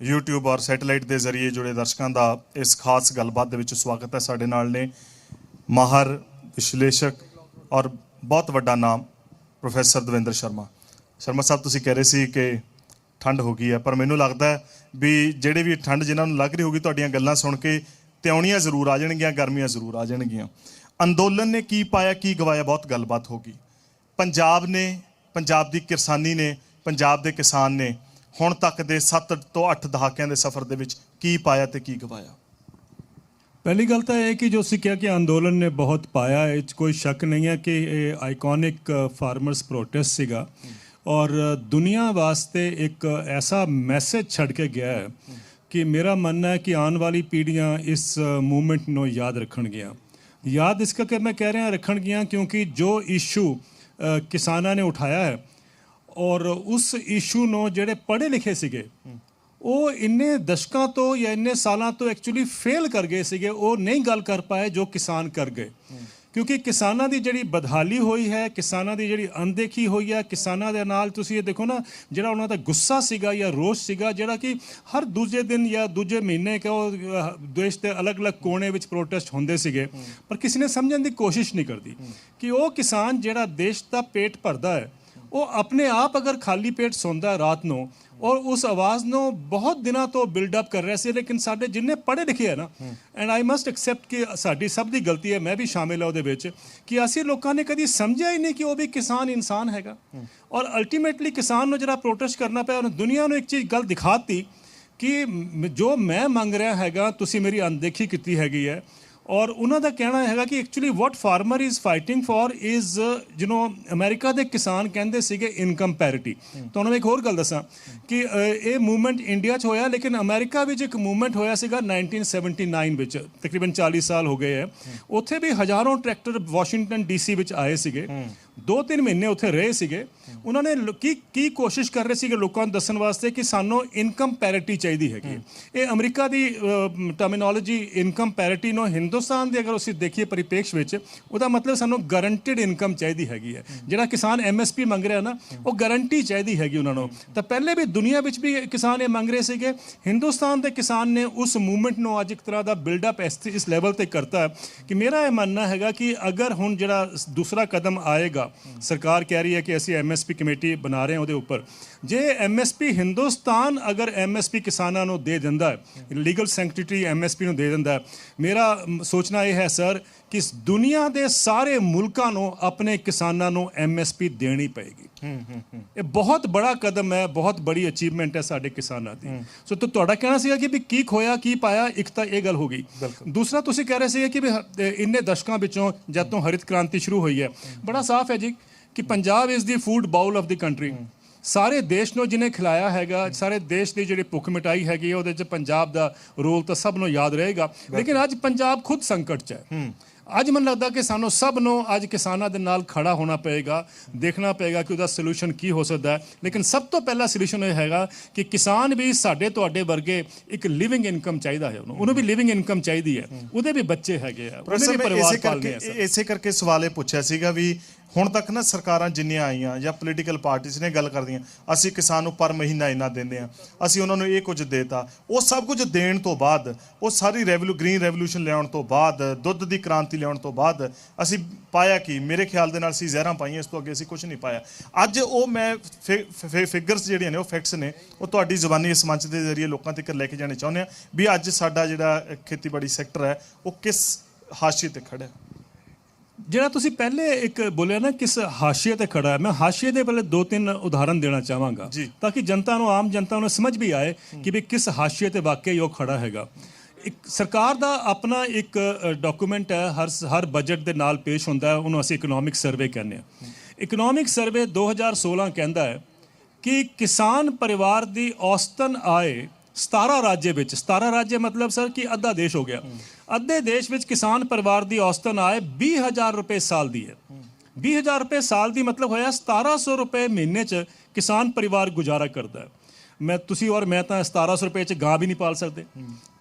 YouTube और satellite के जरिए जुड़े दर्शकों का इस खास गलबात के स्वागत है। साडे नाल ने माहर विश्लेषक और बहुत वड्डा नाम प्रोफैसर दविंद्र शर्मा। शर्मा साहब तुसीं कह रहे सी कि ठंड हो गई है, पर मैनूं लगता है भी जिहड़े भी ठंड जिन्होंने लग रही होगी तुहाडीआं गल्लां सुन के त्योणियां जरूर आ जाणगियां, गर्मियां जरूर आ जाणगियां। अंदोलन ने की पाया की गवाया, बहुत गलबात होगी। पंजाब ने, पंजाब की किरसानी ने, पंजाब के किसान ने ਹੁਣ तक ਦੇ 7 ਤੋਂ 8 ਦਹਾਕਿਆਂ ਦੇ ਸਫ਼ਰ ਦੇ ਵਿੱਚ ਕੀ ਪਾਇਆ ਤੇ ਕੀ ਗਵਾਇਆ? पहली गल तो यह कि जो असीं कहा कि अंदोलन ने बहुत पाया, कोई शक नहीं है कि आइकॉनिक फार्मर्स प्रोटेस्ट सीगा और दुनिया वास्ते एक ऐसा मैसेज छड़ के गया है कि मेरा मानना है कि आने वाली पीढ़ियां इस मूवमेंट को याद रखणगियां। याद इस करके मैं कह रहा रखणगियां क्योंकि जो इशू किसानां ने उठाया है और उस इशू ਨੂੰ ਜਿਹੜੇ पढ़े लिखे ਸੀਗੇ ਉਹ ਇੰਨੇ ਦਸ਼ਕਾਂ ਤੋਂ ਜਾਂ ਇੰਨੇ ਸਾਲਾਂ ਤੋਂ ਐਕਚੁਅਲੀ ਫੇਲ ਕਰ ਗਏ ਸੀਗੇ, ਉਹ ਨਹੀਂ ਗੱਲ ਕਰ ਪਾਏ ਜੋ ਕਿਸਾਨ ਕਰ ਗਏ। ਕਿਉਂਕਿ ਕਿਸਾਨਾਂ ਦੀ ਜਿਹੜੀ ਬਦਹਾਲੀ ਹੋਈ ਹੈ, ਕਿਸਾਨਾਂ ਦੀ ਜਿਹੜੀ ਅਣਦੇਖੀ ਹੋਈ ਹੈ, ਕਿਸਾਨਾਂ ਦੇ ਨਾਲ ਤੁਸੀਂ ਇਹ ਦੇਖੋ ਨਾ ਜਿਹੜਾ ਉਹਨਾਂ ਦਾ ਗੁੱਸਾ ਸੀਗਾ ਜਾਂ ਰੋਸ਼ ਸੀਗਾ ਜਿਹੜਾ ਕਿ ਹਰ ਦੂਜੇ ਦਿਨ ਜਾਂ ਦੂਜੇ ਮਹੀਨੇ ਕਿ ਉਹ ਦੇਸ਼ ਦੇ ਅਲੱਗ-ਅਲੱਗ ਕੋਨੇ ਵਿੱਚ ਪ੍ਰੋਟੈਸਟ ਹੁੰਦੇ ਸੀਗੇ, ਪਰ ਕਿਸੇ ਨੇ ਸਮਝਣ ਦੀ ਕੋਸ਼ਿਸ਼ ਨਹੀਂ ਕਰਦੀ ਕਿ ਉਹ ਕਿਸਾਨ ਜਿਹੜਾ ਦੇਸ਼ ਦਾ ਪੇਟ ਭਰਦਾ ਹੈ वो अपने आप अगर खाली पेट सौंदा रात को और उस आवाज़ को बहुत दिनों तो बिल्डअप कर रहे थे, लेकिन साढ़े जिन्हें पढ़े लिखे है ना, एंड आई मस्ट एक्सैप्ट कि साड़ी सब की गलती है, मैं भी शामिल है वो कि असी लोगों ने कभी समझा ही नहीं कि वो भी किसान इंसान हैगा। और अल्टीमेटली किसान को जरा प्रोटेस्ट करना पाया, उन्हें दुनिया को एक चीज़ गल दिखाती कि जो मैं मंग रहा हैगा तुसी मेरी अनदेखी की हैगी है। और उन्होंने कहना है कि actually what farmer is fighting for is you know America के किसान कहते सीगे इनकम पैरिटी। तो उन्होंने एक होर गल दसा कि ये मूवमेंट इंडिया च होया, लेकिन अमेरिका में एक मूवमेंट होया सीगा 1979 में, तकरीबन 40 साल हो गए है। उत्थे भी हज़ारों ट्रैक्टर वाशिंगटन DC में आए सीगे, 2-3 महीने उत्थे रहे सीगे। उन्होंने की कोशिश कर रहे थे लोगों को दसन वास्ते कि सानू इनकम पैरिटी चाहिए हैगी। ये अमरीका की टर्मिनोलॉजी इनकम पैरिटी नो हिंदुस्तान की अगर उसी देखिए परिपेक्ष में उसका मतलब सानू गारंटीड इनकम चाहिए हैगी है। जिहड़ा किसान MSP मंग रहा है ना, वो गारंटी चाहिए हैगी उन्होंने। तो पहले भी दुनिया में भी किसान ये मंग रहे थे। हिंदुस्तान के किसान ने उस मूवमेंट को अज एक तरह का बिल्डअप इस लैवल पर करता है कि मेरा यह मानना है कि अगर हुण जिहड़ा दूसरा कदम आएगा, सरकार कह रही है कि असीं MSP कमेटी बना रहे हैं, वो जे MSP हिंदुस्तान अगर MSP किसानों को दे दिंदा है, लीगल सैंक्टिटी MSP को दे दिंदा है, मेरा सोचना यह है सर कि दुनिया के सारे मुल्कों को अपने किसानों को MSP देनी पएगी। ये बहुत बड़ा कदम है, बहुत बड़ी अचीवमेंट है साडे किसानों की। सो तो तुहाडा कहना सीगा कि भी की खोया की पाया, एक तो ये गल हो गई। दूसरा तुसीं कह रहे थे कि भी इन्ने दशकों विचों जद तो हरित क्रांति शुरू हुई है, बड़ा साफ है जी कि Punjab is the food bowl of the country. सारे देश को जिन्हें खिलाया हैगा, सारे देश की जी भुख मिटाई हैगी, वो पंजाब का रोल तो सब नूं याद रहेगा। लेकिन अज पंजाब खुद संकट च है। अज मन लगता कि सानू सब नो अज किसानों के नाल खड़ा होना पएगा, देखना पएगा कि उसका सलूशन की हो सकता है। लेकिन सब तो पहला सलूशन यह है कि किसान भी साडे तुहाडे वर्गे एक लिविंग इनकम चाहिए है, उन्होंने भी लिविंग इनकम चाहिए है, उहदे भी बच्चे हैगे आ, उहदे भी परिवार पालने हैं। इसे करके सवाल पूछा सीगा भी ਹੁਣ तक ना सरकारां जिन्नियां आईयां ਜਾਂ पोलीटिकल पार्टीज़ ने गल करदियां ਅਸੀਂ किसान ਨੂੰ पर महीना इन्ना ਦਿੰਦੇ ਆ, ਅਸੀਂ ਉਹਨਾਂ ਨੂੰ ਇਹ ਕੁਝ ਦੇਤਾ। ਉਹ ਸਭ ਕੁਝ ਦੇਣ ਤੋਂ ਬਾਅਦ, ਉਹ ਸਾਰੀ ਗ੍ਰੀਨ ਰੈਵੋਲੂਸ਼ਨ ਲਿਆਉਣ ਤੋਂ ਬਾਅਦ, ਦੁੱਧ ਦੀ ਕ੍ਰਾਂਤੀ ਲਿਆਉਣ ਤੋਂ ਬਾਅਦ ਅਸੀਂ ਪਾਇਆ ਕਿ ਮੇਰੇ ਖਿਆਲ ਦੇ ਨਾਲ ਅਸੀਂ ਜ਼ਹਿਰਾਂ ਪਾਈਆਂ, ਇਸ ਤੋਂ ਅੱਗੇ ਅਸੀਂ ਕੁਝ ਨਹੀਂ ਪਾਇਆ। ਅੱਜ ਉਹ ਮੈਂ ਫਿਗਰਸ ਜਿਹੜੀਆਂ ਨੇ, ਉਹ ਫੈਕਟਸ ਨੇ, ਉਹ ਤੁਹਾਡੀ ਜ਼ੁਬਾਨੀ ਇਸ ਮੰਚ ਦੇ ਜ਼ਰੀਏ ਲੋਕਾਂ ਤੱਕ ਲੈ ਕੇ ਜਾਣੇ ਚਾਹੁੰਦੇ ਆ ਵੀ ਅੱਜ ਸਾਡਾ ਜਿਹੜਾ ਖੇਤੀਬਾੜੀ ਸੈਕਟਰ ਹੈ ਉਹ ਕਿਸ ਹਾਸ਼ੀਏ ਤੇ ਖੜਾ ਹੈ। ਜਿਹੜਾ ਤੁਸੀਂ ਪਹਿਲੇ ਇੱਕ ਬੋਲਿਆ ਨਾ ਕਿਸ ਹਾਸ਼ੀਏ ਤੇ ਖੜਾ ਹੈ, ਮੈਂ ਹਾਸ਼ੀਏ ਦੇ ਪਹਿਲੇ 2-3 ਉਦਾਹਰਨ ਦੇਣਾ ਚਾਹਾਂਗਾ ਤਾਂ ਕਿ ਜਨਤਾ ਨੂੰ, ਆਮ ਜਨਤਾ ਨੂੰ ਸਮਝ ਵੀ ਆਏ ਕਿ ਵੀ ਕਿਸ ਹਾਸ਼ੀਏ ਤੇ ਵਾਕਈ ਉਹ ਖੜਾ ਹੈਗਾ। ਇੱਕ ਸਰਕਾਰ ਦਾ ਆਪਣਾ ਇੱਕ ਡਾਕੂਮੈਂਟ ਹੈ, ਹਰ ਬਜਟ ਦੇ ਨਾਲ ਪੇਸ਼ ਹੁੰਦਾ ਹੈ, ਉਹਨੂੰ ਅਸੀਂ ਇਕਨੋਮਿਕ ਸਰਵੇ ਕਹਿੰਦੇ ਹਾਂ। ਇਕਨੋਮਿਕ ਸਰਵੇ 2016 ਕਹਿੰਦਾ ਹੈ ਕਿ ਕਿਸਾਨ ਪਰਿਵਾਰ ਦੀ औसतन ਆਏ 17 राज्य ਵਿੱਚ, 17 राज्य मतलब सर कि अद्धा देश हो गया, अद्धे देश ਵਿੱਚ किसान परिवार ਦੀ औसतन आए 20,000 रुपए साल ਦੀ है। 20,000 रुपए साल ਦੀ मतलब होया 1700 रुपए महीने ਚ किसान परिवार गुजारा करता है। मैं तुसी और मैं तो 1700 रुपए च गां भी नहीं पाल सकते,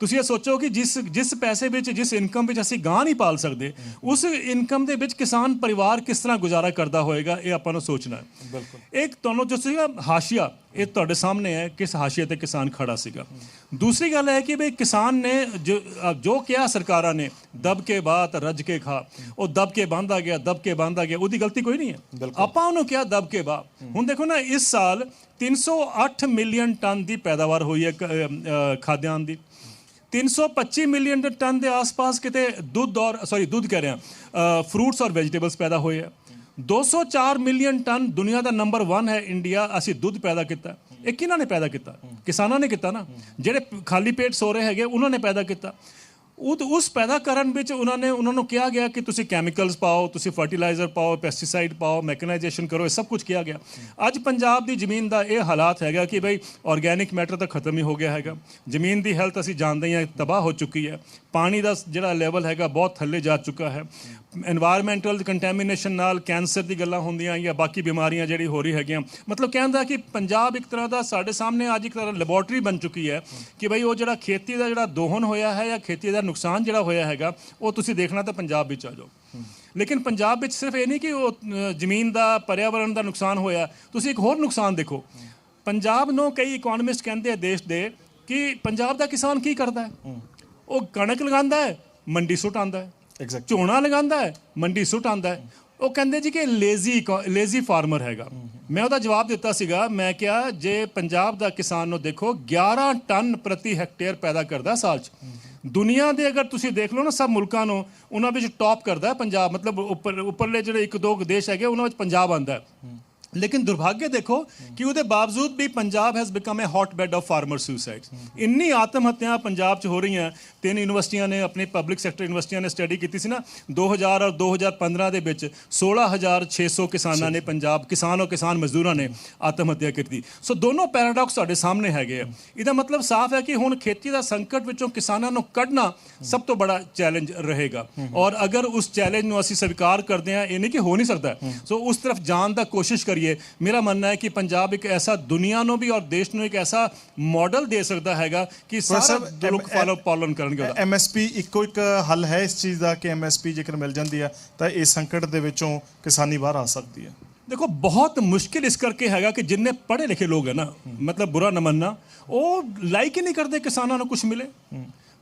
ਤੁਸੀਂ ਇਹ ਸੋਚੋ ਕਿ ਜਿਸ ਪੈਸੇ ਵਿੱਚ, ਜਿਸ ਇਨਕਮ ਵਿੱਚ ਅਸੀਂ ਗਾਂ ਨਹੀਂ ਪਾਲ ਸਕਦੇ, ਉਸ ਇਨਕਮ ਦੇ ਵਿੱਚ ਕਿਸਾਨ ਪਰਿਵਾਰ ਕਿਸ ਤਰ੍ਹਾਂ ਗੁਜ਼ਾਰਾ ਕਰਦਾ ਹੋਏਗਾ, ਇਹ ਆਪਾਂ ਨੂੰ ਸੋਚਣਾ ਹੈ। ਬਿਲਕੁਲ। ਇੱਕ ਤੁਹਾਨੂੰ ਜੋ ਸੀਗਾ ਹਾਸ਼ੀਆ, ਇਹ ਤੁਹਾਡੇ ਸਾਹਮਣੇ ਹੈ ਕਿਸ ਹਾਸ਼ੀਏ ਤੇ ਕਿਸਾਨ ਖੜਾ ਸੀਗਾ। ਦੂਸਰੀ ਗੱਲ ਹੈ ਕਿ ਬਈ ਕਿਸਾਨ ਨੇ ਜੋ ਕਿਹਾ ਸਰਕਾਰਾਂ ਨੇ, ਦਬ ਕੇ ਬਾਤ ਰੱਜ ਕੇ ਖਾ, ਉਹ ਦਬ ਕੇ ਬੰਦਾ ਗਿਆ, ਦਬ ਕੇ ਬੰਦਾ ਗਿਆ, ਉਹਦੀ ਗਲਤੀ ਕੋਈ ਨਹੀਂ ਹੈ। ਆਪਾਂ ਉਹਨੂੰ ਕਿਹਾ ਦਬ ਕੇ ਬਾ। ਹੁਣ ਦੇਖੋ ਨਾ, ਇਸ ਸਾਲ 308 ਮਿਲੀਅਨ ਟਨ ਦੀ ਪੈਦਾਵਾਰ ਹੋਈ ਹੈ ਖਾਦਿਆਨ ਦੀ। 325 ਮਿਲੀਅਨ ਟਨ ਦੇ ਆਸ-ਪਾਸ ਕਿਤੇ ਦੁੱਧ ਕਹਿ ਰਿਹਾ, ਫਰੂਟਸ ਔਰ ਵੈਜੀਟੇਬਲਸ ਪੈਦਾ ਹੋਏ ਆ। 204 ਮਿਲੀਅਨ ਟਨ, ਦੁਨੀਆ ਦਾ ਨੰਬਰ 1 ਹੈ ਇੰਡੀਆ, ਅਸੀਂ ਦੁੱਧ ਪੈਦਾ ਕੀਤਾ। ਇਹ ਕਿਹਨਾਂ ਨੇ ਪੈਦਾ ਕੀਤਾ? ਕਿਸਾਨਾਂ ਨੇ ਕੀਤਾ ਨਾ। ਜਿਹੜੇ ਖਾਲੀ ਪੇਟ ਸੋ ਰਹੇ ਹੈਗੇ ਉਹਨਾਂ ਨੇ ਪੈਦਾ ਕੀਤਾ। ਉਸ ਪੈਦਾ ਕਰਨ ਵਿੱਚ ਉਹਨਾਂ ਨੂੰ ਕਿਹਾ ਗਿਆ ਕਿ ਤੁਸੀਂ ਕੈਮੀਕਲਸ ਪਾਓ, ਤੁਸੀਂ ਫਰਟੀਲਾਈਜ਼ਰ ਪਾਓ, ਪੈਸਟੀਸਾਈਡ ਪਾਓ, ਮੈਕਨਾਈਜੇਸ਼ਨ ਕਰੋ, ਇਹ ਸਭ ਕੁਝ ਕਿਹਾ ਗਿਆ। ਅੱਜ ਪੰਜਾਬ ਦੀ ਜ਼ਮੀਨ ਦਾ ਇਹ ਹਾਲਾਤ ਹੈਗਾ ਕਿ ਬਈ ਆਰਗੈਨਿਕ ਮੈਟਰ ਤਾਂ ਖਤਮ ਹੀ ਹੋ ਗਿਆ ਹੈਗਾ। ਜ਼ਮੀਨ ਦੀ ਹੈਲਥ ਅਸੀਂ ਜਾਣਦੇ ਹਾਂ ਤਬਾਹ ਹੋ ਚੁੱਕੀ ਹੈ। ਪਾਣੀ ਦਾ ਜਿਹੜਾ ਲੈਵਲ ਹੈਗਾ ਬਹੁਤ ਥੱਲੇ ਜਾ ਚੁੱਕਾ ਹੈ। ਐਨਵਾਇਰਮੈਂਟਲ ਕੰਟੈਮੀਨੇਸ਼ਨ ਨਾਲ ਕੈਂਸਰ ਦੀ ਗੱਲਾਂ ਹੁੰਦੀਆਂ ਜਾਂ ਬਾਕੀ ਬਿਮਾਰੀਆਂ ਜਿਹੜੀ ਹੋ ਰਹੀ ਹੈਗੀਆਂ। ਮਤਲਬ ਕਹਿਣ ਦਾ ਕਿ ਪੰਜਾਬ ਇੱਕ ਤਰ੍ਹਾਂ ਦਾ ਸਾਡੇ ਸਾਹਮਣੇ ਅੱਜ ਇੱਕ ਤਰ੍ਹਾਂ ਲੈਬੋਰਟਰੀ ਬਣ ਚੁੱਕੀ ਹੈ ਕਿ ਬਈ ਉਹ ਜਿਹੜਾ ਖੇਤੀ ਦਾ ਜਿਹੜਾ ਦੋਹਨ ਹੋਇਆ ਹੈ ਜਾਂ ਖੇਤੀ ਦਾ ਨੁਕਸਾਨ ਜਿਹੜਾ ਹੋਇਆ ਹੈਗਾ, ਉਹ ਤੁਸੀਂ ਦੇਖਣਾ ਤਾਂ ਪੰਜਾਬ ਵਿੱਚ ਆ ਜਾਓ। ਲੇਕਿਨ ਪੰਜਾਬ ਵਿੱਚ ਸਿਰਫ ਇਹ ਨਹੀਂ ਕਿ ਉਹ ਜ਼ਮੀਨ ਦਾ, ਪਰਿਆਵਰਣ ਦਾ ਨੁਕਸਾਨ ਹੋਇਆ, ਤੁਸੀਂ ਇੱਕ ਹੋਰ ਨੁਕਸਾਨ ਦੇਖੋ। ਪੰਜਾਬ ਨੂੰ ਕਈ ਇਕੋਨਮਿਸਟ ਕਹਿੰਦੇ ਆ ਦੇਸ਼ ਦੇ ਕਿ ਪੰਜਾਬ ਦਾ ਕਿਸਾਨ ਕੀ ਕਰਦਾ ਹੈ? ਉਹ ਕਣਕ ਲਗਾਉਂਦਾ ਹੈ, ਮੰਡੀ ਸੁੱਟ ਆਉਂਦਾ ਹੈ। ਝੋਨਾ ਲਗਾਉਂਦਾ ਹੈ, ਮੰਡੀ ਸੁੱਟ ਆਉਂਦਾ ਹੈ। ਉਹ ਕਹਿੰਦੇ ਜੀ ਕਿ ਲੇਜ਼ੀ ਫਾਰਮਰ ਹੈਗਾ। ਮੈਂ ਉਹਦਾ ਜਵਾਬ ਦਿੱਤਾ ਸੀਗਾ, ਮੈਂ ਕਿਹਾ ਜੇ ਪੰਜਾਬ ਦਾ ਕਿਸਾਨ ਨੂੰ ਦੇਖੋ 11 ਟਨ ਪ੍ਰਤੀ ਹੈਕਟੇਅਰ ਪੈਦਾ ਕਰਦਾ ਸਾਲ 'ਚ। ਦੁਨੀਆ ਦੇ ਅਗਰ ਤੁਸੀਂ ਦੇਖ ਲਓ ਨਾ ਸਭ ਮੁਲਕਾਂ ਨੂੰ, ਉਹਨਾਂ ਵਿੱਚ ਟੌਪ ਕਰਦਾ ਪੰਜਾਬ। ਮਤਲਬ ਉੱਪਰਲੇ ਜਿਹੜੇ 1-2 ਦੇਸ਼ ਹੈਗੇ ਉਹਨਾਂ ਵਿੱਚ ਪੰਜਾਬ ਆਉਂਦਾ ਹੈ। लेकिन दुर्भाग्य देखो कि ਉਹਦੇ ਬਾਵਜੂਦ भी Punjab has become a hot bed of farmer suicides. ਇੰਨੀ ਆਤਮ ਹੱਤਿਆ ਪੰਜਾਬ 'ਚ ਹੋ ਰਹੀਆਂ। 3 ਯੂਨੀਵਰਸਿਟੀਆਂ ਨੇ, ਆਪਣੀ ਪਬਲਿਕ ਸੈਕਟਰ ਯੂਨੀਵਰਸਿਟੀਆਂ ਨੇ ਸਟੱਡੀ ਕੀਤੀ ਸੀ ਨਾ 2000 ਔਰ 2015 ਦੇ ਵਿੱਚ 16,600 ਕਿਸਾਨਾਂ ਨੇ, ਪੰਜਾਬ ਕਿਸਾਨ ਔਰ ਕਿਸਾਨ ਮਜ਼ਦੂਰਾਂ ਨੇ ਆਤਮ ਹੱਤਿਆ ਕੀਤੀ। ਸੋ ਦੋਨੋਂ ਪੈਰਾਡੌਕਸ ਸਾਡੇ ਸਾਹਮਣੇ ਹੈਗੇ ਆ। ਇਹਦਾ ਮਤਲਬ ਸਾਫ਼ ਹੈ ਕਿ ਹੁਣ ਖੇਤੀ ਦਾ ਸੰਕਟ ਵਿੱਚੋਂ ਕਿਸਾਨਾਂ ਨੂੰ ਕੱਢਣਾ ਸਭ ਤੋਂ ਬੜਾ ਚੈਲੰਜ ਰਹੇਗਾ। ਔਰ ਅਗਰ ਉਸ ਚੈਲੰਜ ਨੂੰ ਅਸੀਂ ਸਵੀਕਾਰ ਕਰਦੇ ਹਾਂ, ਇਹ ਨਹੀਂ ਕਿ ਹੋ ਨਹੀਂ ਸਕਦਾ, ਸੋ ਉਸ ਤਰਫ ਜਾਣ ਦਾ ਕੋਸ਼ਿਸ਼ ਕਰੀਏ। मेरा मानना है कि पंजाब एक ऐसा दुनिया ਨੂੰ भी और देश ਨੂੰ एक ऐसा मॉडल दे सकता हैगा कि सारा लोग फॉलो पालन करनगे। MSP ਇੱਕੋ ਇੱਕ ਹੱਲ ਹੈ ਇਸ ਚੀਜ਼ ਦਾ ਕਿ MSP ਜੇਕਰ ਮਿਲ ਜਾਂਦੀ ਹੈ ਤਾਂ ਇਸ ਸੰਕਟ ਦੇ ਵਿੱਚੋਂ ਕਿਸਾਨੀ ਬਾਹਰ ਆ ਸਕਦੀ ਹੈ। देखो बहुत मुश्किल इस करके हैगा कि जिन्ने पढ़े लिखे लोग है ना, मतलब बुरा न मनना, वो लाइक ही नहीं करते किसानों को कुछ मिले।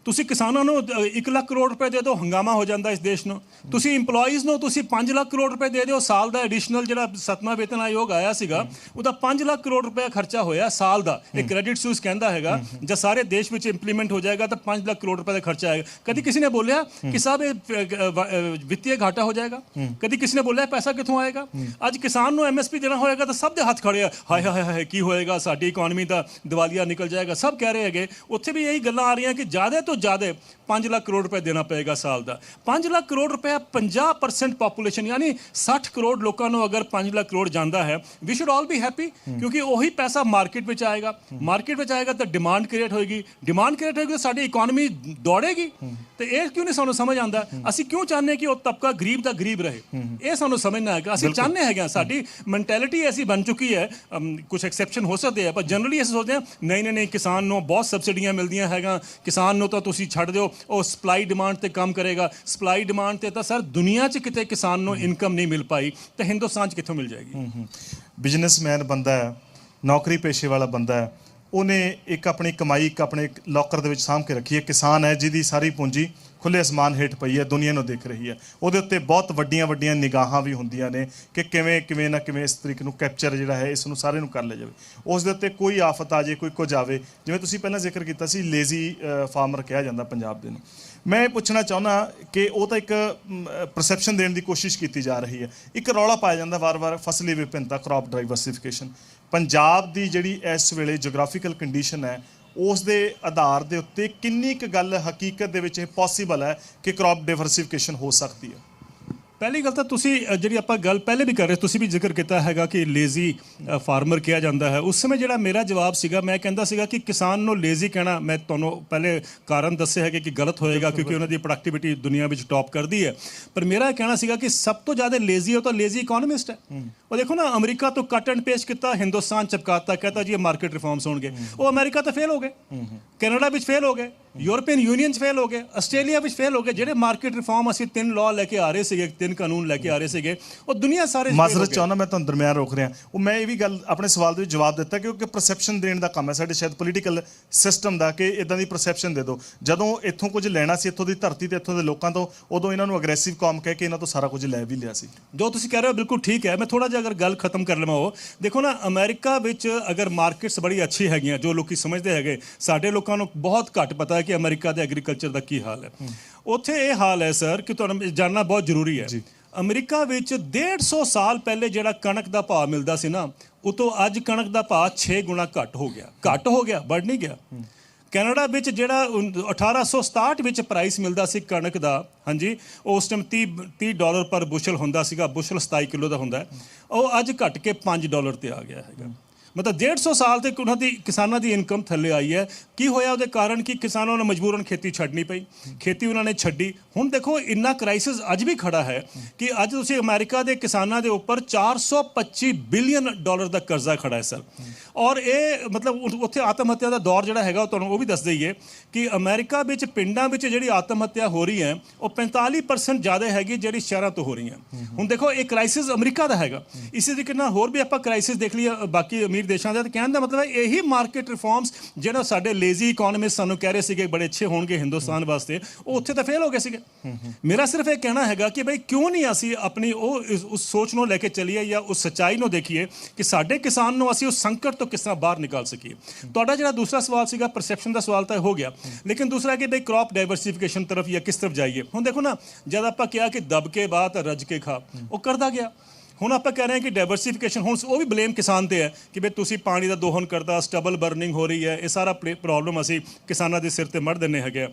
ਤੁਸੀਂ ਕਿਸਾਨਾਂ ਨੂੰ 1 ਲੱਖ ਕਰੋੜ ਰੁਪਏ ਦੇ ਦਿਓ, ਹੰਗਾਮਾ ਹੋ ਜਾਂਦਾ ਇਸ ਦੇਸ਼ ਨੂੰ। ਤੁਸੀਂ ਇੰਪਲੋਈਜ਼ ਨੂੰ ਤੁਸੀਂ 5 ਲੱਖ ਕਰੋੜ ਰੁਪਏ ਦੇ ਦਿਓ ਸਾਲ ਦਾ। ਐਡੀਸ਼ਨਲ ਜਿਹੜਾ 7ਵਾਂ ਵੇਤਨ ਆਯੋਗ ਆਇਆ ਸੀਗਾ, ਉਹਦਾ 5 ਲੱਖ ਕਰੋੜ ਰੁਪਏ ਖਰਚਾ ਹੋਇਆ ਸਾਲ ਦਾ। ਇਹ ਕ੍ਰੈਡਿਟ ਸੂਸ ਕਹਿੰਦਾ ਹੈਗਾ ਜਦ ਸਾਰੇ ਦੇਸ਼ ਵਿੱਚ ਇੰਪਲੀਮੈਂਟ ਹੋ ਜਾਏਗਾ ਤਾਂ 5 ਲੱਖ ਕਰੋੜ ਰੁਪਏ ਦਾ ਖਰਚਾ ਆਏਗਾ। ਕਦੀ ਕਿਸੇ ਨੇ ਬੋਲਿਆ ਕਿ ਸਾਹਿਬ ਇਹ ਵਿੱਤੀ ਘਾਟਾ ਹੋ ਜਾਏਗਾ? ਕਦੀ ਕਿਸੇ ਨੇ ਬੋਲਿਆ ਪੈਸਾ ਕਿੱਥੋਂ ਆਏਗਾ? ਅੱਜ ਕਿਸਾਨ ਨੂੰ MSP ਦੇਣਾ ਹੋਏਗਾ ਤਾਂ ਸਭ ਦੇ ਹੱਥ ਖੜੇ ਆ, ਹਾਏ ਹਾਏ ਹਾਏ ਕੀ ਹੋਏਗਾ, ਸਾਡੀ ਇਕਨੋਮੀ ਦਾ ਦਿਵਾਲੀਆ ਨਿਕਲ ਜਾਏਗਾ, ਸਭ ਕਹਿ ਰਹੇ ਹੈਗੇ। ਉੱਥੇ ਵੀ ਇਹੀ ਗੱਲਾਂ ਆ ਰਹੀਆਂ ਕਿ ਜ਼ਿਆਦਾ ਤੋਂ ਜ਼ਿਆਦਾ 5 ਲੱਖ ਕਰੋੜ ਰੁਪਏ ਦੇਣਾ ਪਏਗਾ ਸਾਲ ਦਾ। 5 ਲੱਖ ਕਰੋੜ ਰੁਪਏ 50% ਪੋਪੂਲੇਸ਼ਨ ਯਾਨੀ 60 ਕਰੋੜ ਲੋਕਾਂ ਨੂੰ ਅਗਰ 5 ਲੱਖ ਕਰੋੜ ਜਾਂਦਾ ਹੈ, we should all be happy, ਕਿਉਂਕਿ ਉਹੀ ਪੈਸਾ ਮਾਰਕੀਟ ਵਿੱਚ ਆਏਗਾ। ਮਾਰਕੀਟ ਵਿੱਚ ਆਏਗਾ ਤਾਂ ਡਿਮਾਂਡ ਕ੍ਰੀਏਟ ਹੋਏਗੀ, ਡਿਮਾਂਡ ਕ੍ਰੀਏਟ ਹੋਏਗੀ ਤਾਂ ਸਾਡੀ ਇਕਨੋਮੀ ਦੌੜੇਗੀ। ਤੇ ਇਹ ਕਿਉਂ ਨਹੀਂ ਸਾਨੂੰ ਸਮਝ ਆਉਂਦਾ? ਅਸੀਂ ਕਿਉਂ ਚਾਹੁੰਦੇ ਕਿ ਉਹ ਤਬਕਾ ਗਰੀਬ ਦਾ ਗਰੀਬ ਰਹੇ? ਇਹ ਸਾਨੂੰ ਸਮਝਣਾ ਹੈਗਾ। ਅਸੀਂ ਚਾਹੁੰਦੇ ਹੈਗੇ, ਸਾਡੀ ਮੈਂਟੈਲਿਟੀ ਐਸੀ ਬਣ ਚੁੱਕੀ ਹੈ। ਕੁਝ ਐਕਸੈਪਸ਼ਨ ਹੋ ਸਕਦੇ ਆ, ਪਰ ਜਨਰਲੀ ਅਸੀਂ ਸੋਚਦੇ ਹਾਂ ਨਹੀਂ ਕਿਸਾਨ ਨੂੰ ਬਹੁਤ ਸਬਸਿਡੀਆਂ ਮਿਲਦੀਆਂ ਹੈਗਾ, ਕਿਸਾਨ ਨੂੰ ਤਾਂ ਤੁਸੀਂ ਛੱਡ ਦਿਓ, ਉਹ ਸਪਲਾਈ ਡਿਮਾਂਡ ਤੇ ਕੰਮ ਕਰੇਗਾ। ਸਪਲਾਈ ਡਿਮਾਂਡ ਤੇ ਤਾਂ ਸਰ ਦੁਨੀਆ 'ਚ ਕਿਤੇ ਕਿਸਾਨ ਨੂੰ ਇਨਕਮ ਨਹੀਂ ਮਿਲ ਪਾਈ ਤਾਂ ਹਿੰਦੁਸਤਾਨ 'ਚ ਕਿੱਥੋਂ ਮਿਲ ਜਾਏਗੀ? ਬਿਜ਼ਨਸਮੈਨ ਬੰਦਾ ਹੈ, ਨੌਕਰੀ ਪੇਸ਼ੇ ਵਾਲਾ ਬੰਦਾ ਹੈ, ਉਹਨੇ ਇੱਕ ਆਪਣੀ ਕਮਾਈ ਇੱਕ ਆਪਣੇ ਲੋਕਰ ਦੇ ਵਿੱਚ ਸਾਂਭ ਕੇ ਰੱਖੀ ਹੈ। ਕਿਸਾਨ ਹੈ ਜਿਹਦੀ ਸਾਰੀ ਪੂੰਜੀ ਖੁੱਲੇ ਅਸਮਾਨ ਹੇਠ ਪਈ ਹੈ, ਦੁਨੀਆ ਨੂੰ ਦੇਖ ਰਹੀ ਹੈ। ਉਹਦੇ ਉੱਤੇ ਬਹੁਤ ਵੱਡੀਆਂ ਨਿਗਾਹਾਂ ਵੀ ਹੁੰਦੀਆਂ ਨੇ ਕਿ ਕਿਵੇਂ ਨਾ ਕਿਵੇਂ ਇਸ ਤਰੀਕੇ ਨੂੰ ਕੈਪਚਰ ਜਿਹੜਾ ਹੈ ਇਸ ਨੂੰ ਸਾਰੇ ਨੂੰ ਕਰ ਲਿਆ ਜਾਵੇ। ਉਸ ਦੇ ਉੱਤੇ ਕੋਈ ਆਫਤ ਆ ਜਾਏ, ਕੋਈ ਕੁਝ ਆਵੇ, ਜਿਵੇਂ ਤੁਸੀਂ ਪਹਿਲਾਂ ਜ਼ਿਕਰ ਕੀਤਾ ਸੀ ਲੇਜ਼ੀ ਫਾਰਮਰ ਕਿਹਾ ਜਾਂਦਾ ਪੰਜਾਬ ਦੇ ਨੂੰ। ਮੈਂ ਇਹ ਪੁੱਛਣਾ ਚਾਹੁੰਦਾ ਕਿ ਉਹ ਤਾਂ ਇੱਕ ਪਰਸੈਪਸ਼ਨ ਦੇਣ ਦੀ ਕੋਸ਼ਿਸ਼ ਕੀਤੀ ਜਾ ਰਹੀ ਹੈ। ਇੱਕ ਰੌਲਾ ਪਾਇਆ ਜਾਂਦਾ ਵਾਰ-ਵਾਰ ਫਸਲੀ ਵਿਭਿੰਨਤਾ, ਕ੍ਰੌਪ ਡਾਈਵਰਸੀਫਿਕੇਸ਼ਨ। ਪੰਜਾਬ ਦੀ ਜਿਹੜੀ ਇਸ ਵੇਲੇ ਜੋਗ੍ਰਾਫੀਕਲ ਕੰਡੀਸ਼ਨ ਹੈ ਉਸ ਦੇ ਆਧਾਰ ਦੇ ਉੱਤੇ ਕਿੰਨੀ ਕੁ ਗੱਲ ਹਕੀਕਤ ਦੇ ਵਿੱਚ ਇਹ ਪੋਸੀਬਲ ਹੈ ਕਿ ਕ੍ਰੌਪ ਡਾਈਵਰਸੀਫਿਕੇਸ਼ਨ ਹੋ ਸਕਦੀ ਹੈ? ਪਹਿਲੀ ਗੱਲ ਤਾਂ ਤੁਸੀਂ ਜਿਹੜੀ ਆਪਾਂ ਗੱਲ ਪਹਿਲੇ ਵੀ ਕਰ ਰਹੇ, ਤੁਸੀਂ ਵੀ ਜ਼ਿਕਰ ਕੀਤਾ ਹੈਗਾ ਕਿ ਲੇਜ਼ੀ ਫਾਰਮਰ ਕਿਹਾ ਜਾਂਦਾ ਹੈ। ਉਸ ਸਮੇਂ ਜਿਹੜਾ ਮੇਰਾ ਜਵਾਬ ਸੀਗਾ, ਮੈਂ ਕਹਿੰਦਾ ਸੀਗਾ ਕਿ ਕਿਸਾਨ ਨੂੰ ਲੇਜ਼ੀ ਕਹਿਣਾ, ਮੈਂ ਤੁਹਾਨੂੰ ਪਹਿਲੇ ਕਾਰਨ ਦੱਸੇ ਹੈਗੇ ਕਿ ਗਲਤ ਹੋਏਗਾ ਕਿਉਂਕਿ ਉਹਨਾਂ ਦੀ ਪ੍ਰੋਡਕਟਿਵਿਟੀ ਦੁਨੀਆ ਵਿੱਚ ਟੌਪ ਕਰਦੀ ਹੈ। ਪਰ ਮੇਰਾ ਕਹਿਣਾ ਸੀਗਾ ਕਿ ਸਭ ਤੋਂ ਜ਼ਿਆਦਾ ਲੇਜ਼ੀ ਉਹ ਤਾਂ ਲੇਜ਼ੀ ਇਕੋਨੋਮਿਸਟ ਹੈ। ਉਹ ਦੇਖੋ ਨਾ, ਅਮਰੀਕਾ ਤੋਂ ਕੱਟ ਐਂਡ ਪੇਸਟ ਕੀਤਾ, ਹਿੰਦੁਸਤਾਨ ਚਪਕਾਤਾ, ਕਹਤਾ ਜੀ ਇਹ ਮਾਰਕੀਟ ਰਿਫਾਰਮਸ ਹੋਣਗੇ। ਉਹ ਅਮਰੀਕਾ ਤਾਂ ਫੇਲ ਹੋ ਗਏ, ਕੈਨੇਡਾ ਵਿੱਚ ਫੇਲ ਹੋ ਗਏ, यूरोपियन यूनियन 'ਚ ਫੇਲ ਹੋ ਗਏ, ਆਸਟ੍ਰੇਲੀਆ ਵਿੱਚ ਫੇਲ ਹੋ ਗਏ। ਜਿਹੜੇ ਮਾਰਕੀਟ ਰਿਫਾਰਮ ਅਸੀਂ 3 ਲਾਅ ਲੈ ਕੇ ਆ ਰਹੇ ਸੀਗੇ, 3 ਕਾਨੂੰਨ ਲੈ ਕੇ ਆ ਰਹੇ ਸੀਗੇ, ਉਹ ਦੁਨੀਆ ਸਾਰੇ 'ਚ fail ਹੋ ਮਾਜ਼ਰਤ ਗਏ। ਚਾਹੁੰਦਾ, ਮੈਂ ਤੁਹਾਨੂੰ ਦਰਮਿਆਨ ਰੋਕ ਰਿਹਾ। ਉਹ ਮੈਂ ਇਹ ਵੀ ਗੱਲ ਆਪਣੇ ਸਵਾਲ ਦੇ ਵਿੱਚ ਜਵਾਬ ਦਿੱਤਾ ਕਿਉਂਕਿ ਪਰਸੈਪਸ਼ਨ ਦੇਣ ਦਾ ਕੰਮ ਹੈ ਸਾਡੇ ਸ਼ਾਇਦ ਪੋਲੀਟੀਕਲ ਸਿਸਟਮ ਦਾ, ਕਿ ਇਦਾਂ ਦੀ ਪਰਸੈਪਸ਼ਨ ਦੇ ਦਿਓ। ਜਦੋਂ ਇੱਥੋਂ ਕੁਝ ਲੈਣਾ ਸੀ, ਇੱਥੋਂ ਦੀ ਧਰਤੀ ਤੇ ਇੱਥੋਂ ਦੇ ਲੋਕਾਂ ਤੋਂ, ਉਦੋਂ ਇਹਨਾਂ ਨੂੰ ਅਗਰੈਸਿਵ ਕੌਮ ਕਹਿ ਕੇ ਇਹਨਾਂ ਤੋਂ ਸਾਰਾ ਕੁਝ ਲੈ ਵੀ ਲਿਆ ਸੀ। ਜੋ ਤੁਸੀਂ ਕਹਿ ਰਹੇ ਹੋ ਬਿਲਕੁਲ ਠੀਕ ਹੈ। ਮੈਂ ਥੋੜਾ ਜਿਹਾ ਅਗਰ ਗੱਲ ਖਤਮ ਕਰ ਲਵਾਂ, ਉਹ ਦੇਖੋ ਨਾ, ਅਮਰੀਕਾ ਵਿੱਚ ਅਗਰ ਮਾਰਕੀਟਸ ਬੜੀ ਅੱਛੀ ਹੈਗੀਆਂ, ਜੋ ਲੋਕੀ ਸਮਝਦੇ ਹੈਗੇ, ਸਾਡੇ ਲੋਕਾਂ ਨੂੰ ਬਹੁਤ ਘੱਟ ਪਤਾ ਹੈ ਕਿ ਅਮਰੀਕਾ ਦੇ ਐਗਰੀਕਲਚਰ ਦਾ ਕੀ ਹਾਲ ਹੈ। ਉੱਥੇ ਇਹ ਹਾਲ ਹੈ ਸਰ ਕਿ ਤੁਹਾਨੂੰ ਜਾਣਨਾ ਬਹੁਤ ਜ਼ਰੂਰੀ ਹੈ। ਅਮਰੀਕਾ ਵਿੱਚ 150 ਸਾਲ ਪਹਿਲੇ ਜਿਹੜਾ ਕਣਕ ਦਾ ਭਾਅ ਮਿਲਦਾ ਸੀ ਨਾ, ਉਹ ਤੋਂ ਅੱਜ ਕਣਕ ਦਾ ਭਾਅ 6 ਗੁਣਾ ਘੱਟ ਹੋ ਗਿਆ, ਵੱਧ ਨਹੀਂ ਗਿਆ। ਕੈਨੇਡਾ ਵਿੱਚ ਜਿਹੜਾ 1867 ਵਿੱਚ ਪ੍ਰਾਈਸ ਮਿਲਦਾ ਸੀ ਕਣਕ ਦਾ, ਹਾਂਜੀ, ਉਸ ਟਾਈਮ $30 ਪਰ ਬੁਸ਼ਲ ਹੁੰਦਾ ਸੀਗਾ, ਬੁਸ਼ਲ 27 ਕਿਲੋ ਦਾ ਹੁੰਦਾ ਹੈ, ਉਹ ਅੱਜ ਘਟ ਕੇ $5 ਤੇ ਆ ਗਿਆ ਹੈਗਾ। ਮਤਲਬ 150 ਸਾਲ ਤੱਕ ਉਹਨਾਂ ਦੀ ਕਿਸਾਨਾਂ ਦੀ ਇਨਕਮ ਥੱਲੇ ਆਈ ਹੈ। ਕੀ ਹੋਇਆ ਉਹਦੇ ਕਾਰਨ? ਕਿ ਕਿਸਾਨਾਂ ਨੂੰ ਮਜਬੂਰਨ ਖੇਤੀ ਛੱਡਣੀ ਪਈ, ਖੇਤੀ ਉਹਨਾਂ ਨੇ ਛੱਡੀ। ਹੁਣ ਦੇਖੋ ਇੰਨਾ ਕ੍ਰਾਈਸਿਸ ਅੱਜ ਵੀ ਖੜਾ ਹੈ ਕਿ ਅੱਜ ਤੁਸੀਂ ਅਮਰੀਕਾ ਦੇ ਕਿਸਾਨਾਂ ਦੇ ਉੱਪਰ $425 ਬਿਲੀਅਨ ਦਾ ਕਰਜ਼ਾ ਖੜਾ ਹੈ ਸਰ। ਔਰ ਇਹ ਮਤਲਬ ਉੱਥੇ ਆਤਮ ਹੱਤਿਆ ਦਾ ਦੌਰ ਜਿਹੜਾ ਹੈਗਾ, ਉਹ ਤੁਹਾਨੂੰ ਉਹ ਵੀ ਦੱਸ ਦਈਏ ਕਿ ਅਮਰੀਕਾ ਵਿੱਚ ਪਿੰਡਾਂ ਵਿੱਚ ਜਿਹੜੀ ਆਤਮ ਹੱਤਿਆ ਹੋ ਰਹੀ ਹੈ, ਉਹ 45% ਜ਼ਿਆਦਾ ਹੈਗੀ ਜਿਹੜੀ ਸ਼ਹਿਰਾਂ ਤੋਂ ਹੋ ਰਹੀ ਹੈ। ਹੁਣ ਦੇਖੋ ਇਹ ਕ੍ਰਾਈਸਿਸ ਅਮਰੀਕਾ ਦਾ ਹੈਗਾ। ਇਸੇ ਤਰੀਕੇ ਨਾਲ ਹੋਰ ਵੀ ਆਪਾਂ ਕ੍ਰਾਈਸਿਸ ਦੇਖ ਲਈਏ ਬਾਕੀ ਅਮੀਰ ਦੇਸ਼ਾਂ ਦਾ। ਤਾਂ ਕਹਿਣ ਦਾ ਮਤਲਬ ਹੈ ਇਹੀ ਮਾਰਕੀਟ ਰਿਫਾਰਮਸ ਜਿਹੜਾ ਸਾਡੇ ਲੇਜ਼ੀ ਇਕਨੋਮਿਸਟ ਸਾਨੂੰ ਕਹਿ ਰਹੇ ਸੀਗੇ ਬੜੇ ਅੱਛੇ ਹੋਣਗੇ ਹਿੰਦੁਸਤਾਨ ਵਾਸਤੇ, ਉਹ ਉੱਥੇ ਤਾਂ ਫੇਲ ਹੋ ਗਏ ਸੀਗੇ। ਮੇਰਾ ਸਿਰਫ ਇਹ ਕਹਿਣਾ ਹੈਗਾ ਕਿ ਬਈ ਕਿਉਂ ਨਹੀਂ ਅਸੀਂ ਆਪਣੀ ਉਸ ਸੋਚ ਨੂੰ ਲੈ ਕੇ ਚੱਲੀਏ ਜਾਂ ਉਸ ਸੱਚਾਈ ਨੂੰ ਦੇਖੀਏ ਕਿ ਸਾਡੇ ਕਿਸਾਨ ਨੂੰ ਅਸੀਂ ਉਸ ਸੰਕਟ ਤੋਂ ਕਿਸ ਤਰ੍ਹਾਂ ਬਾਹਰ ਨਿਕਾਲ ਸਕੀਏ। ਤੁਹਾਡਾ ਜਿਹੜਾ ਦੂਸਰਾ ਸਵਾਲ ਸੀਗਾ ਪਰਸੈਪਸ਼ਨ ਦਾ ਸਵਾਲ ਤਾਂ ਹੋ ਗਿਆ, ਲੇਕਿਨ ਦੂਸਰਾ ਕਿ ਬਈ ਕ੍ਰੌਪ ਡਾਇਵਰਸਿਫਿਕੇਸ਼ਨ ਤਰਫ ਜਾਂ ਕਿਸ ਤਰਫ ਜਾਈਏ। ਹੁਣ ਦੇਖੋ ਨਾ, ਜਦ ਆਪਾਂ ਕਿਹਾ ਕਿ ਦਬ ਕੇ ਬਾਤ ਰੱਜ ਕੇ ਖਾ, ਉਹ ਕਰਦਾ ਗਿਆ। ਹੁਣ ਆਪਾਂ ਕਹਿ ਰਹੇ ਹਾਂ ਕਿ ਡਾਇਵਰਸਿਫਿਕੇਸ਼ਨ, ਹੁਣ ਉਹ ਵੀ ਬਲੇਮ ਕਿਸਾਨ ਤੇ ਹੈ ਕਿ ਬਈ ਤੁਸੀਂ ਪਾਣੀ ਦਾ ਦੋਹਨ ਕਰਦਾ, ਸਟਬਲ ਬਰਨਿੰਗ ਹੋ ਰਹੀ ਹੈ, ਇਹ ਸਾਰਾ ਪ੍ਰੋਬਲਮ ਅਸੀਂ ਕਿਸਾਨਾਂ ਦੇ ਸਿਰ ਤੇ ਮੜ ਦਿੰਦੇ ਹੈਗੇ ਆ।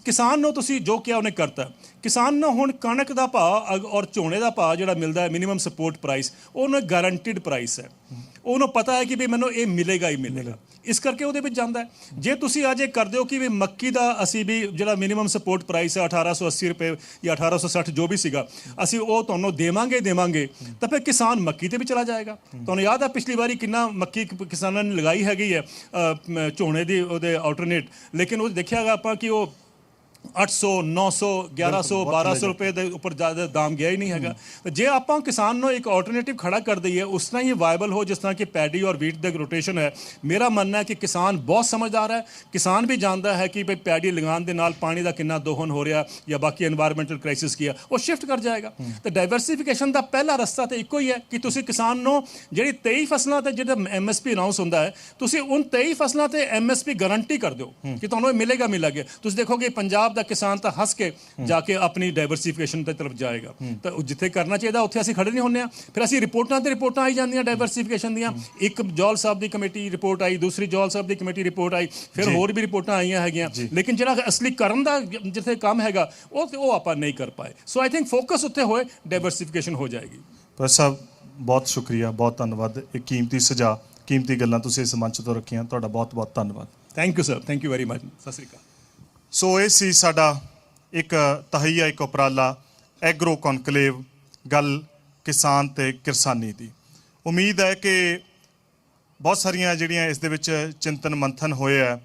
ਕਿਸਾਨ ਨੂੰ ਤੁਸੀਂ ਜੋ ਕਿਹਾ ਉਹਨੇ ਕਰਤਾ। ਕਿਸਾਨ ਨੂੰ ਹੁਣ ਕਣਕ ਦਾ ਭਾਅ ਔਰ ਝੋਨੇ ਦਾ ਭਾਅ ਜਿਹੜਾ ਮਿਲਦਾ ਹੈ, ਮਿਨੀਮਮ ਸਪੋਰਟ ਪ੍ਰਾਈਸ, ਉਹਨੂੰ ਗਾਰੰਟਿਡ ਪ੍ਰਾਈਸ ਹੈ। ਉਹਨੂੰ ਪਤਾ ਹੈ ਕਿ ਵੀ ਮੈਨੂੰ ਇਹ ਮਿਲੇਗਾ ਹੀ ਮਿਲੇਗਾ, ਇਸ ਕਰਕੇ ਉਹਦੇ ਵਿੱਚ ਜਾਂਦਾ ਹੈ। ਜੇ ਤੁਸੀਂ ਅੱਜ ਇਹ ਕਰਦੇ ਹੋ ਕਿ ਵੀ ਮੱਕੀ ਦਾ ਅਸੀਂ ਵੀ ਜਿਹੜਾ ਮਿਨੀਮਮ ਸਪੋਰਟ ਪ੍ਰਾਈਸ ਹੈ 1880 ਰੁਪਏ ਜਾਂ 1860 ਜੋ ਵੀ ਸੀਗਾ, ਅਸੀਂ ਉਹ ਤੁਹਾਨੂੰ ਦੇਵਾਂਗੇ, ਤਾਂ ਫਿਰ ਕਿਸਾਨ ਮੱਕੀ ਤੇ ਵੀ ਚਲਾ ਜਾਏਗਾ। ਤੁਹਾਨੂੰ ਯਾਦ ਹੈ ਪਿਛਲੀ ਵਾਰੀ ਕਿੰਨਾ ਮੱਕੀ ਕਿਸਾਨਾਂ ਨੇ ਲਗਾਈ ਹੈਗੀ ਹੈ ਝੋਨੇ ਦੀ ਉਹਦੇ ਆਲਟਰਨੇਟ, ਲੇਕਿਨ ਉਹ ਦੇਖਿਆਗਾ ਆਪਾਂ ਕਿ ਉਹ 800, 900, 1100, 1200 ਰੁਪਏ ਦੇ ਉੱਪਰ ਜ਼ਿਆਦਾ ਦਾਮ ਗਿਆ ਹੀ ਨਹੀਂ ਹੈਗਾ। ਜੇ ਆਪਾਂ ਕਿਸਾਨ ਨੂੰ ਇੱਕ ਆਲਟਰਨੇਟਿਵ ਖੜਾ ਕਰ ਦਈਏ, ਉਸ ਤਰ੍ਹਾਂ ਹੀ ਵਾਇਬਲ ਹੋ ਜਿਸ ਤਰ੍ਹਾਂ ਕਿ ਪੈਡੀ ਔਰ ਵੀਟ ਦਾ ਰੋਟੇਸ਼ਨ ਹੈ। ਮੇਰਾ ਮੰਨਣਾ ਹੈ ਕਿ ਕਿਸਾਨ ਬਹੁਤ ਸਮਝਦਾਰ ਹੈ। ਕਿਸਾਨ ਵੀ ਜਾਣਦਾ ਹੈ ਕਿ ਪੈਡੀ ਲਗਾਉਣ ਦੇ ਨਾਲ ਪਾਣੀ ਦਾ ਕਿੰਨਾ ਦੋਹਨ ਹੋ ਰਿਹਾ ਜਾਂ ਬਾਕੀ এনवायरमेंटल ਕ੍ਰਾਈਸਿਸ ਕੀ ਹੈ, ਉਹ ਸ਼ਿਫਟ ਕਰ ਜਾਏਗਾ। ਤਾਂ ਡਾਇਵਰਸਿਫਿਕੇਸ਼ਨ ਦਾ ਪਹਿਲਾ ਰਸਤਾ ਤਾਂ ਇੱਕੋ ਹੀ ਹੈ ਕਿ ਤੁਸੀਂ ਕਿਸਾਨ ਨੂੰ ਜਿਹੜੀ 23 ਫਸਲਾਂ ਤੇ ਜਿਹੜਾ MSP ਅਨਾਉਂਸ ਹੁੰਦਾ ਹੈ, ਤੁਸੀਂ ਉਨ 23 ਫਸਲਾਂ ਤੇ MSP ਗਾਰੰਟੀ ਕਰ ਦਿਓ ਕਿ ਤੁਹਾਨੂੰ ਇਹ ਮਿਲੇਗਾ। ਤੁਸੀਂ ਦੇਖੋਗੇ ਪੰਜਾਬ ਦਾ ਕਿਸਾਨ ਤਾਂ ਹੱਸ ਕੇ ਜਾ ਕੇ ਆਪਣੀ ਡਾਇਵਰਸਿਫਿਕੇਸ਼ਨ ਦੀ ਤਰਫ ਜਾਏਗਾ। ਤਾਂ ਜਿੱਥੇ ਕਰਨਾ ਚਾਹੀਦਾ ਉੱਥੇ ਅਸੀਂ ਖੜੇ ਨਹੀਂ ਹੁੰਦੇ ਆ। ਫਿਰ ਅਸੀਂ ਰਿਪੋਰਟਾਂ ਤੇ ਰਿਪੋਰਟਾਂ ਆਈ ਜਾਂਦੀਆਂ ਡਾਇਵਰਸਿਫਿਕੇਸ਼ਨ ਦੀਆਂ। ਇੱਕ ਜੌਲ ਸਾਹਿਬ ਦੀ ਕਮੇਟੀ ਰਿਪੋਰਟ ਆਈ, ਦੂਸਰੀ ਜੌਲ ਸਾਹਿਬ ਦੀ ਕਮੇਟੀ ਰਿਪੋਰਟ ਆਈ, ਫਿਰ ਹੋਰ ਵੀ ਰਿਪੋਰਟਾਂ ਆਈਆਂ ਹੈਗੀਆਂ, ਲੇਕਿਨ ਜਿਹੜਾ ਅਸਲੀ ਕਰਨ ਦਾ ਜਿੱਥੇ ਕੰਮ ਹੈਗਾ ਉਹ ਆਪਾਂ ਨਹੀਂ ਕਰ ਪਾਏ। ਸੋ ਆਈ ਥਿੰਕ ਫੋਕਸ ਉੱਥੇ ਹੋਏ, ਡਾਇਵਰਸਿਫਿਕੇਸ਼ਨ ਹੋ ਜਾਏਗੀ। ਪ੍ਰੋਫੈਸਰ ਸਾਹਿਬ ਬਹੁਤ ਸ਼ੁਕਰੀਆ, ਬਹੁਤ ਧੰਨਵਾਦ। ਇਹ ਕੀਮਤੀ ਸੁਝਾਅ, ਕੀਮਤੀ ਗੱਲਾਂ ਤੁਸੀਂ ਇਸ ਮੰਚ ਤੋਂ ਰੱਖੀਆਂ, ਤੁਹਾਡਾ ਬਹੁਤ ਬਹੁਤ ਧੰਨਵਾਦ। Thank you sir, thank you very much. ਸਤਿ ਸ਼੍ਰੀ ਅਕਾਲ। ਸੋ ਇਹ ਸੀ ਸਾਡਾ ਇੱਕ ਤਹਈਆ, ਇੱਕ ਉਪਰਾਲਾ, ਐਗਰੋ ਕੌਨਕਲੇਵ, ਗੱਲ ਕਿਸਾਨ ਤੇ ਕਿਰਸਾਨੀ ਦੀ। ਉਮੀਦ ਹੈ ਕਿ ਬਹੁਤ ਸਾਰੀਆਂ ਜਿਹੜੀਆਂ ਇਸ ਦੇ ਵਿੱਚ ਚਿੰਤਨ ਮੰਥਨ ਹੋਏ ਹੈ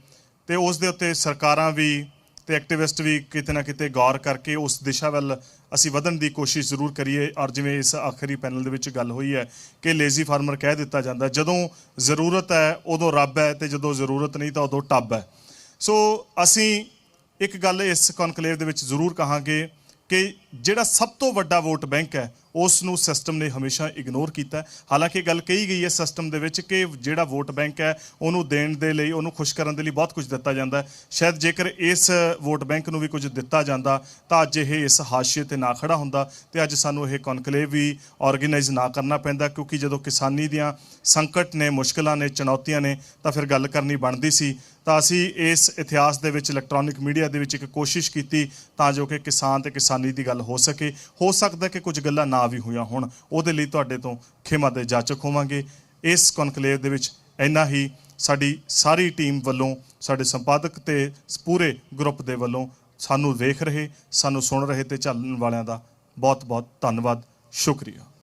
ਤੇ ਉਸ ਦੇ ਉੱਤੇ ਸਰਕਾਰਾਂ ਵੀ ਤੇ ਐਕਟਿਵਿਸਟ ਵੀ ਕਿਤੇ ਨਾ ਕਿਤੇ ਗੌਰ ਕਰਕੇ ਉਸ ਦਿਸ਼ਾ ਵੱਲ ਅਸੀਂ ਵਧਣ ਦੀ ਕੋਸ਼ਿਸ਼ ਜ਼ਰੂਰ ਕਰੀਏ। ਔਰ ਜਿਵੇਂ ਇਸ ਆਖਰੀ ਪੈਨਲ ਦੇ ਵਿੱਚ ਗੱਲ ਹੋਈ ਹੈ ਕਿ ਲੇਜ਼ੀ ਫਾਰਮਰ ਕਹਿ ਦਿੱਤਾ ਜਾਂਦਾ, ਜਦੋਂ ਜ਼ਰੂਰਤ ਹੈ ਉਦੋਂ ਰੱਬ ਹੈ ਤੇ ਜਦੋਂ ਜ਼ਰੂਰਤ ਨਹੀਂ ਤਾਂ ਉਦੋਂ ਟੱਬ ਹੈ। ਸੋ ਅਸੀਂ ਇੱਕ ਗੱਲ ਇਸ ਕੌਨਕਲੇਵ ਦੇ ਵਿੱਚ ਜ਼ਰੂਰ ਕਹਾਂਗੇ ਕਿ ਜਿਹੜਾ ਸਭ ਤੋਂ ਵੱਡਾ ਵੋਟ ਬੈਂਕ ਹੈ ਉਸ ਨੂੰ ਸਿਸਟਮ ਨੇ ਹਮੇਸ਼ਾ ਇਗਨੋਰ ਕੀਤਾ। ਹਾਲਾਂਕਿ ਗੱਲ ਕਹੀ ਗਈ ਹੈ ਸਿਸਟਮ ਦੇ ਵਿੱਚ ਕਿ ਜਿਹੜਾ ਵੋਟ ਬੈਂਕ ਹੈ ਉਹਨੂੰ ਦੇਣ ਦੇ ਲਈ, ਉਹਨੂੰ ਖੁਸ਼ ਕਰਨ ਦੇ ਲਈ ਬਹੁਤ ਕੁਝ ਦਿੱਤਾ ਜਾਂਦਾ ਹੈ। ਸ਼ਾਇਦ ਜੇਕਰ ਇਸ ਵੋਟ ਬੈਂਕ ਨੂੰ ਵੀ ਕੁਝ ਦਿੱਤਾ ਜਾਂਦਾ ਤਾਂ ਅੱਜ ਇਹ ਇਸ ਹਾਸ਼ੀਏ ਤੇ ਨਾ ਖੜਾ ਹੁੰਦਾ ਤੇ ਅੱਜ ਸਾਨੂੰ ਇਹ ਕੌਨਕਲੇਵ ਵੀ ਆਰਗੇਨਾਈਜ਼ ਨਾ ਕਰਨਾ ਪੈਂਦਾ, ਕਿਉਂਕਿ ਜਦੋਂ ਕਿਸਾਨੀ ਦੀਆਂ ਸੰਕਟ ਨੇ, ਮੁਸ਼ਕਲਾਂ ਨੇ, ਚੁਣੌਤੀਆਂ ਨੇ ਤਾਂ ਫਿਰ ਗੱਲ ਕਰਨੀ ਬਣਦੀ ਸੀ। ਤਾਂ ਅਸੀਂ ਇਸ ਇਤਿਹਾਸ ਦੇ ਵਿੱਚ ਇਲੈਕਟ੍ਰੋਨਿਕ ਮੀਡੀਆ ਦੇ ਵਿੱਚ ਇੱਕ ਕੋਸ਼ਿਸ਼ ਕੀਤੀ ਤਾਂ ਜੋ ਕਿ ਕਿਸਾਨ ਤੇ ਕਿਸਾਨੀ ਦੀ ਗੱਲ ਹੋ ਸਕੇ। ਹੋ ਸਕਦਾ ਕਿ ਕੁਝ ਗੱਲਾਂ ਨਾ ਵੀ ਹੋਈਆਂ ਹੋਣ, ਉਹਦੇ ਲਈ ਤੁਹਾਡੇ ਤੋਂ ਖਿਮਾ ਦੇ ਜਾਚਕ ਹੋਵਾਂਗੇ। ਇਸ ਕੌਨਕਲੇਵ ਦੇ ਵਿੱਚ ਇੰਨਾ ਹੀ। ਸਾਡੀ ਸਾਰੀ ਟੀਮ ਵੱਲੋਂ, ਸਾਡੇ ਸੰਪਾਦਕ ਤੇ ਪੂਰੇ ਗਰੁੱਪ ਦੇ ਵੱਲੋਂ ਸਾਨੂੰ ਵੇਖ ਰਹੇ, ਸਾਨੂੰ ਸੁਣ ਰਹੇ ਤੇ ਚੱਲਣ ਵਾਲਿਆਂ ਦਾ ਬਹੁਤ ਬਹੁਤ ਧੰਨਵਾਦ, ਸ਼ੁਕਰੀਆ।